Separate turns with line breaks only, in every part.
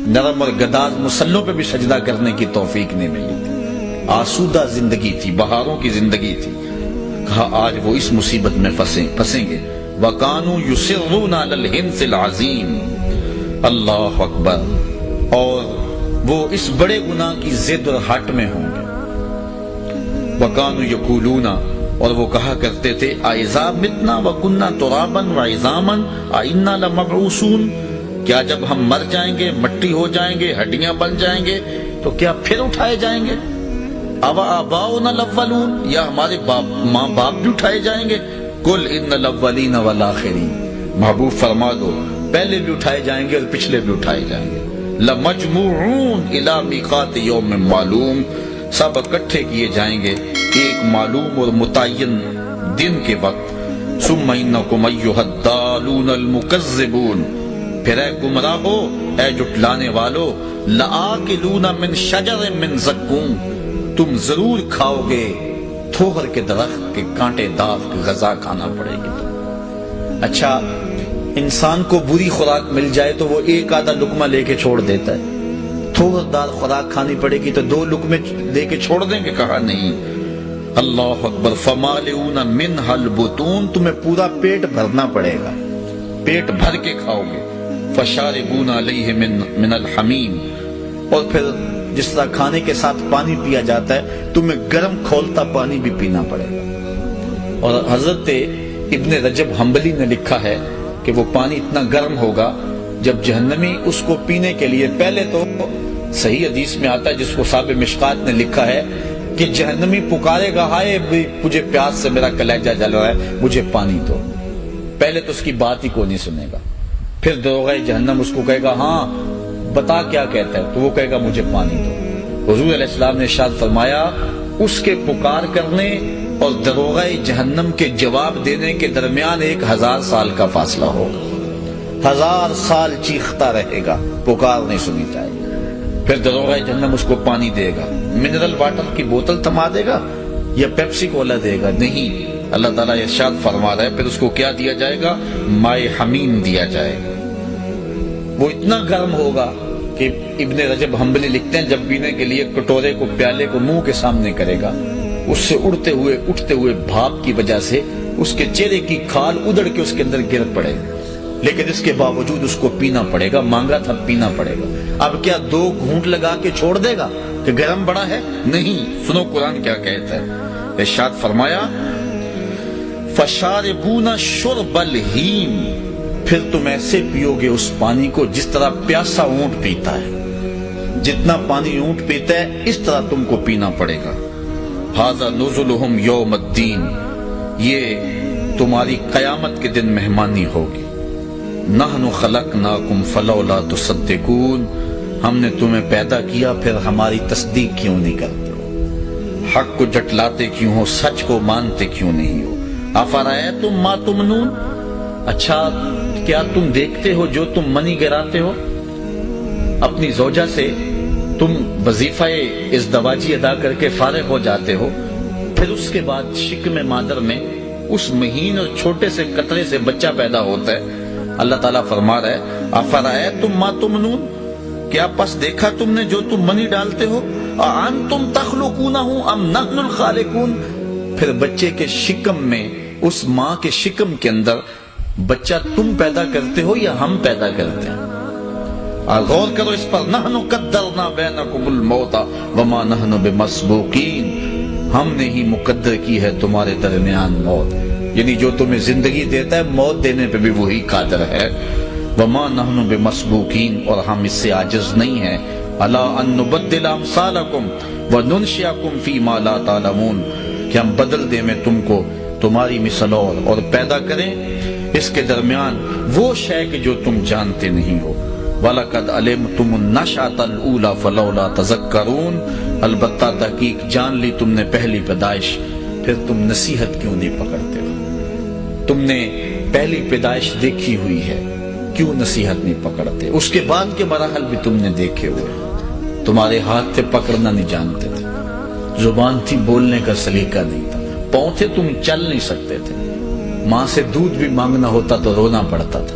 نرم اور گداز مسلوں پہ بھی سجدہ کرنے کی توفیق نہیں ملی تھی، آسودہ زندگی تھی، بہاروں کی زندگی تھی۔ کہا آج وہ اس مصیبت میں پھنسیں گے۔ وَكَانُوا يُصِرُّونَ عَلَى الْحِنْثِ الْعَظِيمِ، اللہ اکبر، اور وہ اس بڑے گناہ کی ضد اور ہٹ میں ہوں گے۔ وَكَانُوا يَقُولُونَ، اور وہ کہا کرتے تھے اَإِذَا مِتْنَا وَكُنَّا تُرَابًا وَعِظَامًا أَإِنَّا لَمَبْعُوثُونَ، کیا جب ہم مر جائیں گے، مٹی ہو جائیں گے، ہڈیاں بن جائیں گے تو کیا پھر اٹھائے جائیں گے؟ أَوَآبَاؤُنَا الْأَوَّلُونَ، یا ہمارے ماں باپ بھی اٹھائے جائیں گے؟ قُلْ إِنَّ الْأَوَّلِينَ وَالْآخِرِينَ، محبوب فرما دو پہلے بھی اٹھائے جائیں گے اور پچھلے بھی اٹھائے جائیں گے۔ لَمَجْمُوعُونَ إِلَىٰ مِيقَاتِ يَوْمٍ مَّعْلُومٍ، سب اکٹھے کیے جائیں گے ایک معلوم اور متعین دن کے وقت۔ ثُمَّ إِنَّكُمْ أَيُّهَا الضَّالُونَ الْمُكَذِّبُونَ، پھر اے گمراہو، اے جھٹلانے والو، لَآكِلُونَ مِن شَجَرٍ مِّن زَقُّومٍ، تم ضرور کھاؤ گے تھوہر کے درخت کے کانٹے دار غذا کھانا پڑے گی۔ اچھا، انسان کو بری خوراک مل جائے تو وہ ایک آدھا لقمہ لے کے چھوڑ دیتا ہے، تھوہر دار خوراک کھانی پڑے گی تو 2 لقمے دے کے چھوڑ دیں گے؟ کہا نہیں۔ اللہ اکبر، فَمَالِئُونَ مِنْهَا الْبُطُونَ، تمہیں پورا پیٹ بھرنا پڑے گا، پیٹ بھر کے کھاؤ گے۔ فَشَارِبُونَ عَلَيْهِ مِنَ الْحَمِيمِ، اور پھر جس طرح کھانے کے ساتھ پانی پیا جاتا ہے تمہیں گرم کھولتا پانی بھی پینا پڑے گا۔ اور حضرت ابن رجب حنبلی نے لکھا ہے کہ وہ پانی اتنا گرم ہوگا جب جہنمی اس کو پینے کے لیے، پہلے تو صحیح حدیث میں آتا ہے جس کو صاحب مشکات نے لکھا ہے کہ جہنمی پکارے گا ہائے مجھے پیاس سے میرا کلیجہ جل رہا ہے، مجھے پانی دو۔ پہلے تو اس کی بات ہی کوئی نہیں سنے گا، پھر دروغہ جہنم اس کو کہے گا ہاں بتا کیا کہتا ہے، تو وہ کہے گا مجھے پانی دو۔ حضور علیہ السلام نے ارشاد فرمایا اس کے پکار کرنے اور دروغہ جہنم کے جواب دینے کے درمیان 1000 سال کا فاصلہ ہوگا، 1000 سال چیختا رہے گا، پکار نہیں سنی جائے گی۔ پھر دروغہ جہنم اس کو پانی دے گا، منرل واٹر کی بوتل تھما دے گا یا پیپسی کولا دے گا؟ نہیں، اللہ تعالیٰ ارشاد فرما رہا ہے پھر اس کو کیا دیا جائے گا؟ مائے حمیم دیا جائے گا۔ وہ اتنا گرم ہوگا کہ ابن رجب حنبلی لکھتے ہیں جب پینے کے لیے کٹورے کو، پیالے کو منہ کے سامنے کرے گا، اس سے اٹھتے ہوئے بھاپ کی وجہ سے اس کے چہرے کی کھال ادڑ کے اس کے اندر گر پڑے گا، لیکن اس کے باوجود اس کو پینا پڑے گا، مانگا تھا پینا پڑے گا۔ اب کیا 2 گھونٹ لگا کے چھوڑ دے گا کہ گرم بڑا ہے؟ نہیں، سنو قرآن کیا کہتا ہے، ارشاد فرمایا فَشَارِبُونَ شُرْبَ الْهِيمِ، پھر تم ایسے پیو گے اس پانی کو جس طرح پیاسا اونٹ پیتا ہے، جتنا پانی اونٹ پیتا ہے اس طرح تم کو پینا پڑے گا۔ هَذَا نُزُلُهُمْ يَوْمَ الدِّينِ، یہ تمہاری قیامت کے دن مہمانی ہوگی۔ نَحْنُ خَلَقْنَاكُمْ فَلَوْلَا تُصَدِّقُونَ، ہم نے تمہیں پیدا کیا پھر ہماری تصدیق کیوں نہیں کرتے ہو؟ حق کو جٹلاتے کیوں ہو؟ سچ کو مانتے کیوں نہیں ہو؟ أَفَرَأَيْتُمْ مَا تُمْنُونَ، اچھا کیا تم دیکھتے ہو جو تم منی گراتے ہو؟ اپنی زوجہ سے تم وظیفہ ازدواجی ادا کر کے فارغ ہو جاتے ہو، پھر اس کے بعد شکم مادر میں اس مہین اور چھوٹے سے قطرے سے بچہ پیدا ہوتا ہے۔ اللہ تعالیٰ فرما رہا ہے أَفَرَأَيْتُمْ مَا تُمْنُونَ، کیا پس دیکھا تم نے جو تم منی ڈالتے ہو؟ أَأَنْتُمْ تَخْلُقُونَهُ أَمْ نَحْنُ الْخَالِقُونَ، پھر بچے کے شکم میں، اس ماں کے شکم کے اندر بچہ تم پیدا کرتے ہو یا ہم پیدا کرتے ہیں؟ غور کرو اس پر۔ نحن قدرنا بینکم الموت وما نحن بمسبوقین، ہم نے ہی مقدر کی ہے تمہارے درمیان موت، یعنی جو تمہیں زندگی دیتا ہے موت دینے پہ بھی وہی قادر ہے۔ وما نحن بمسبوقین، اور ہم اس سے عاجز نہیں ہیں۔ الا ان نبدل امثالکم وننشئکم فیما لا تعلمون، کہ ہم بدل دیں میں تم کو تمہاری مثل اور پیدا کریں اس کے درمیان وہ شے کہ جو تم جانتے نہیں ہو۔ وَلَقَدْ عَلِمْتُمُ النَّشْأَةَ الْأُولَى فَلَوْلَا تَذَكَّرُونَ، البتہ تحقیق جان لی تم نے پہلی پیدائش، پھر تم نصیحت کیوں نہیں پکڑتے ہو؟ تم نے پہلی پیدائش دیکھی ہوئی ہے، کیوں نصیحت نہیں پکڑتے؟ اس کے بعد کے مراحل بھی تم نے دیکھے ہوئے، تمہارے ہاتھ سے پکڑنا نہیں جانتے تھے، زبان تھی بولنے کا سلیقہ نہیں تھا، پاؤں تھے تم چل نہیں سکتے تھے، ماں سے دودھ بھی مانگنا ہوتا تو رونا پڑتا تھا،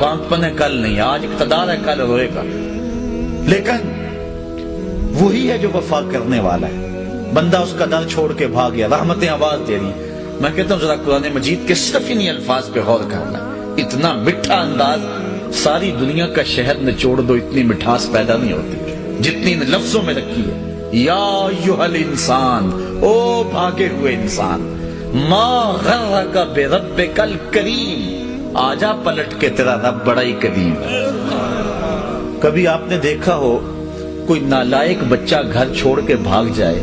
بانپن ہے کل نہیں، آج اقتدار ہے کل روئے گا، لیکن وہی ہے جو وفا کرنے والا ہے۔ بندہ اس کا در چھوڑ کے بھاگ گیا، رحمتیں آواز دے رہی ہیں۔ میں کہتا ہوں ذرا قرآن مجید کے صرف انہی الفاظ پہ غور کرنا، اتنا میٹھا انداز، ساری دنیا کا شہد نچوڑ دو اتنی مٹھاس پیدا نہیں ہوتی جتنی ان لفظوں میں رکھی ہے۔ یا ایھا الانسان، او بھاگے ہوئے انسان، ما غرک بربک الکریم، آجا پلٹ کے تیرا رب بڑا ہی کریم ہے۔ کبھی آپ نے دیکھا ہو کوئی نالائق بچہ گھر چھوڑ کے بھاگ جائے،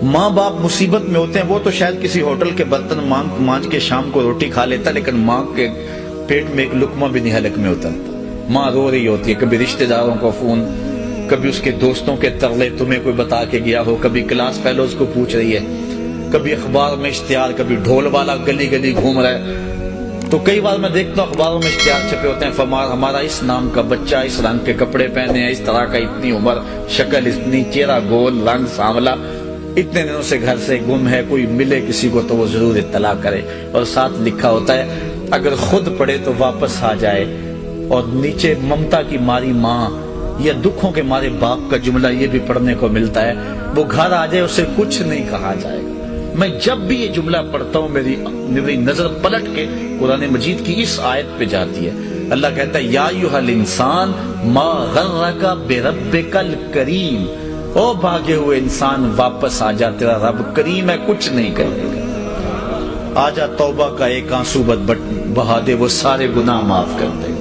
ماں باپ مصیبت میں ہوتے ہیں، وہ تو شاید کسی ہوٹل کے برتن مانج کے شام کو روٹی کھا لیتا، لیکن ماں کے پیٹ میں ایک لقمہ بھی نہیں حلق میں اترتا۔ ماں رو رہی ہوتی ہے، کبھی رشتہ داروں کا فون، کبھی اس کے دوستوں کے ترلے تمہیں کوئی بتا کے گیا ہو، کبھی کلاس فیلوز کو پوچھ رہی ہے، کبھی اخبار میں اشتہار، کبھی ڈھول والا گلی گلی گھوم رہا ہے۔ تو کئی بار میں دیکھتا ہوں اخباروں میں اشتہار چھپے ہوتے ہیں، ہمارا اس نام کا بچہ، اس رنگ کے کپڑے پہنے ہیں، اس طرح کا، اتنی عمر، شکل اتنی، چہرہ گول، رنگ سانولا، اتنے دنوں سے گھر سے گم ہے، کوئی ملے کسی کو تو وہ ضرور اطلاع کرے۔ اور ساتھ لکھا ہوتا ہے اگر خود پڑھے تو واپس آ جائے، اور نیچے ممتا کی ماری ماں یا دکھوں کے مارے باپ کا جملہ یہ بھی پڑھنے کو ملتا ہے، وہ گھر آ جائے اسے کچھ نہیں کہا جائے گا۔ میں جب بھی یہ جملہ پڑھتا ہوں میری نظر پلٹ کے قرآن مجید کی اس آیت پہ جاتی ہے۔ اللہ کہتا ہے یا ایھا الانسان ما غرک بربک الکریم، او بھاگے ہوئے انسان واپس آ جا، تیرا رب کریم ہے، کچھ نہیں کرے گا۔ آجا توبہ کا ایک آنسو بہا دے، وہ سارے گناہ معاف کر دے۔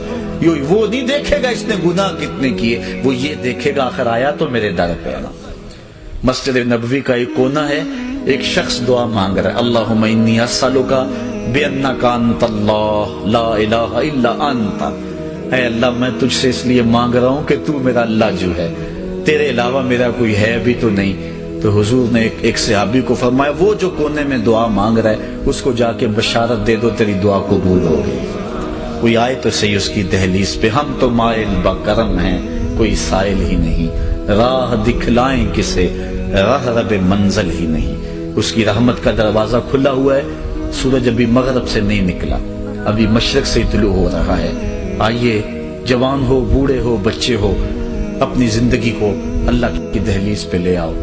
وہ نہیں دیکھے گا اس نے گناہ کتنے کیے، وہ یہ دیکھے گا آخر آیا تو میرے در پہ آنا۔ مسجد نبوی کا ایک کونا ہے، ایک شخص دعا مانگ رہا ہے، اللہم انی اسألک بانک انت اللہ لا الہ الا انت، اے اللہ میں تجھ سے اس لیے مانگ رہا ہوں کہ تو میرا اللہ جو ہے، تیرے علاوہ میرا کوئی ہے بھی تو نہیں۔ تو حضور نے ایک صحابی کو فرمایا وہ جو کونے میں دعا مانگ رہا ہے اس کو جا کے بشارت دے دو تیری دعا قبول ہوگی۔ کوئی آئے تو صحیح اس کی دہلیز پہ، ہم تو مائل بکرم ہیں کوئی سائل ہی نہیں، راہ دکھلائیں کسے راہ رب منزل ہی نہیں۔ اس کی رحمت کا دروازہ کھلا ہوا ہے، سورج ابھی مغرب سے نہیں نکلا، ابھی مشرق سے طلوع ہو رہا ہے۔ آئیے جوان ہو، بوڑھے ہو، بچے ہو، اپنی زندگی کو اللہ کی دہلیز پہ لے آؤ۔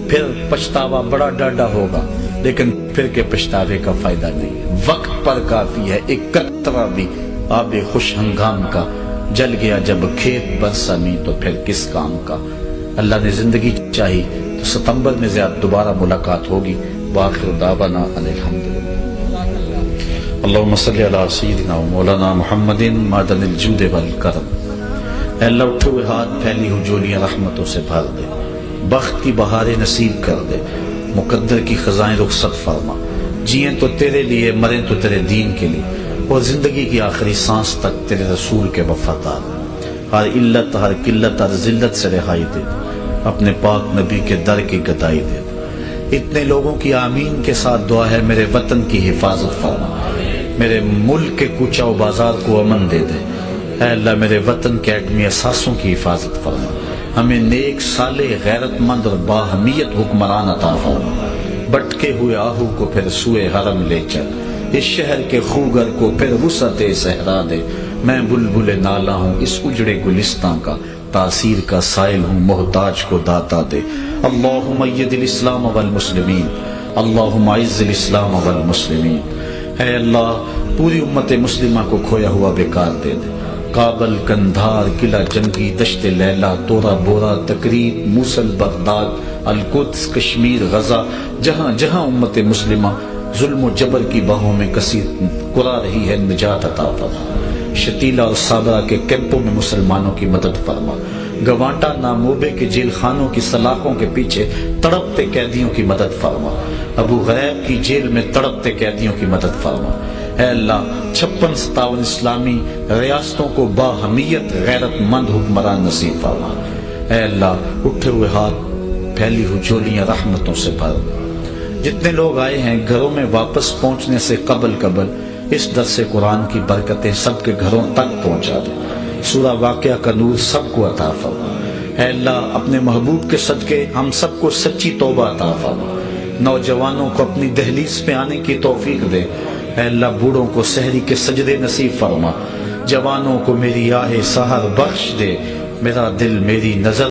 پھر پچھتاوا بڑا ڈاڈا ہوگا، لیکن پھر کے پچھتاوے کا فائدہ نہیں ہے۔ وقت پر کافی ہے، ایک قطرہ بھی آب خوش ہنگام کا، جل گیا جب کھیت برسا نہیں تو پھر کس کام کا۔ اللہ نے زندگی چاہی تو ستمبر میں زیادہ دوبارہ ملاقات ہوگی۔ وآخر دعوانا ان الحمدللہ۔ اللہم صلی علی سیدنا و مولانا محمد معدن الجود والکرم۔ اے اللہ اٹھے ہوئے ہاتھ، پھیلی ہوئی جولیاں رحمتوں سے بھر دے، بخت کی بہاریں نصیب کر دے، مقدر کی خزائیں رخصت فرما۔ جئیں تو تیرے لیے، مریں تو تیرے دین کے لیے، اور زندگی کی آخری سانس تک تیرے رسول کے وفادار۔ ہر علت، ہر قلت، ہر ذلت سے رہائی دے دے، اپنے پاک نبی کے در کی گدائی دے دے۔ اتنے لوگوں کی آمین کے ساتھ دعا ہے میرے وطن کی حفاظت فرما، میرے ملک کے کوچہ و بازار کو امن دے دے۔ اے اللہ میرے وطن کے ایٹمی اثاثوں کی حفاظت فرما، ہمیں نیک، صالح، غیرت مند اور باہمیت حکمران عطا فرما۔ بٹکے ہوئے آہو کو پھر سوئے حرم لے چل، اس شہر کے خوگر کو پھر وسعت صحرا دے۔ میں بلبل نالہ ہوں اس اجڑے گلستان کا، تاثیر کا سائل ہوں محتاج کو داتا دے۔ اللہم اید الاسلام والمسلمین، اللہم اعز الاسلام والمسلمین۔ اے اللہ پوری امت مسلمہ کو کھویا ہوا بیکار دے دے۔ کابل، کندھار، قلعہ جنگی، دشت لیلہ، تورا بورا، تقریب، موصل، بغداد، القدس، کشمیر، غزہ، جہاں جہاں امت مسلمہ ظلم و جبر کی باہوں میں کثیر کرا رہی ہے، نجات عطا فرما۔ شتیلا اور صابرہ کے کیمپوں میں مسلمانوں کی مدد فرما۔ گوانٹا ناموبے کے جیل خانوں کی سلاخوں کے پیچھے تڑپتے قیدیوں کی مدد فرما۔ ابو غریب کی جیل میں تڑپتے قیدیوں کی مدد فرما۔ اے اللہ 56-57 اسلامی ریاستوں کو باہمیت غیرت مند حکمران نصیب فرما۔ اے اللہ اٹھے ہوئے ہاتھ، پھیلی ہوئی جولیاں رحمتوں سے بھر۔ جتنے لوگ آئے ہیں گھروں میں واپس پہنچنے سے قبل اس درس قرآن کی برکتیں سب کے گھروں تک پہنچا دے۔ سورہ واقعہ کا نور سب کو عطا فرما۔ اے اللہ اپنے محبوب کے صدقے ہم سب کو سچی توبہ عطا فرما۔ نوجوانوں کو اپنی دہلیز پہ آنے کی توفیق دے۔ اے اللہ بوڑھوں کو سحری کے سجدے نصیب فرما۔ جوانوں کو میری آہ سحر بخش دے، میرا دل میری نظر